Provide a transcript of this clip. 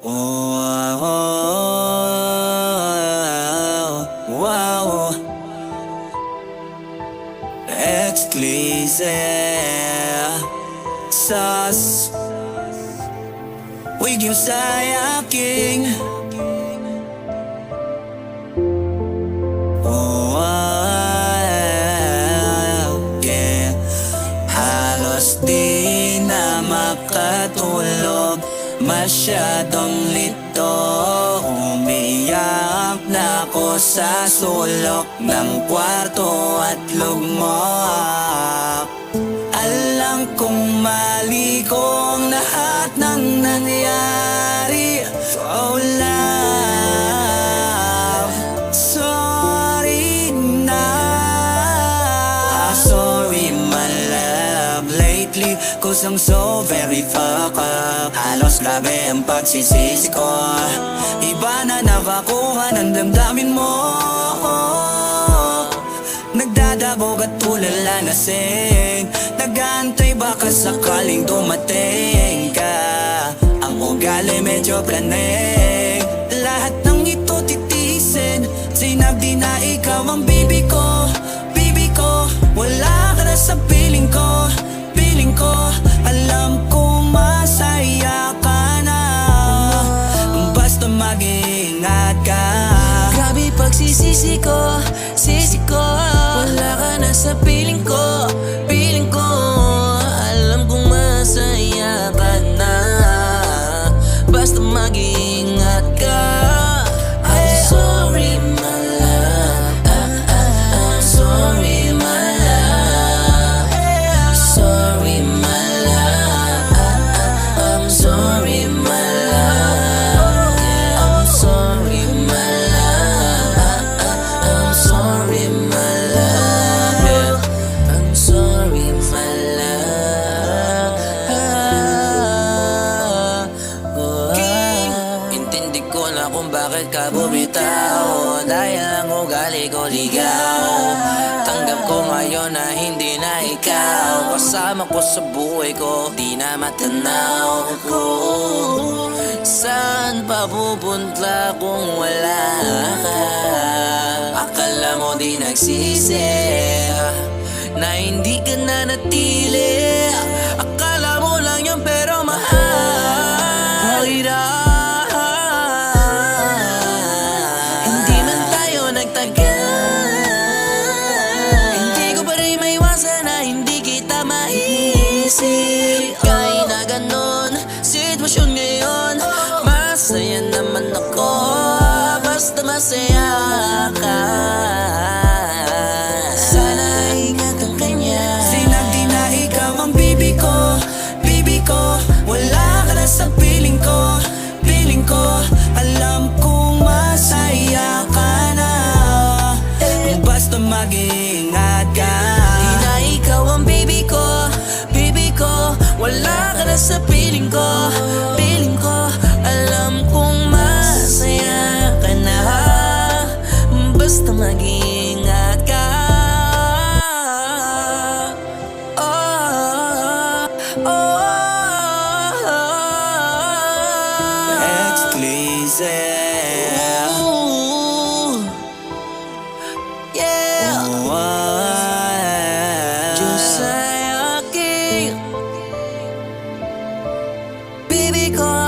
Oh, wow, exclusive sauce Wigil sa aking yeah. Halos di na makatulog, masyadong lito. Umiyak na ako sa sulok ng kwarto at lugmok. Alam kong mali kong lahat ng nangyari. Oh love, sorry na. Sorry my love, lately cause I'm so very fucked up. Halos grabe ang pagsisisi ko. Iba na nabakuha ng damdamin mo. Nagdadabog at tulala na sing. Nag-aantay baka sakaling dumating ka. Ang ugali medyo planig. Lahat ng ito titisin. Sinabi na ikaw ang bibi ko. Bibi ko, wala ka na sa piling ko. Piling ko, alam kong masaya ka na. Basta mag-iingat ka. Grabe pagsisisi ko, sisi ko. Wala ka na sa piling ko, piling ko. Alam kong masaya ka na. Basta mag-iingat ka. I'm sorry my love, I'm sorry my love. Sorry my love, I'm sorry my love. I'm sorry my love, I'm sorry my love. I'm sorry my love. Intindi ko na kung bakit ka bumitaw. Dahil ang ugali ko ligaw. Tanggap ko ngayon na hindi na ikaw. Kasama ko sa buhay ko, di na matanaw ko. Saan pa pupunta kung wala ka? Akala mo di nagsisi na hindi ka na natili. Akala mo lang yun pero mahal kita. Hindi man tayo nagtagal, hindi ko pa rin maiwasan na hindi kita maisip. Kahit na ganon sitwasyon ngayon, masaya naman ako. Basta masaya ka. Sana ingatan ka niya. Sinabi na ikaw ang bibi ko. Bibi ko, wala ka na sa piling ko. Piling ko, alam kong masaya ka na. Basta mag-iingat ka. Di na ikaw ang baby ko, baby ko. Wala ka na sa piling ko, piling ko. Alam kong masaya ka na. Basta mag-iingat ka. Oh, oh, Exclusive. ooh, yeah. Diyos ay aking, baby ko.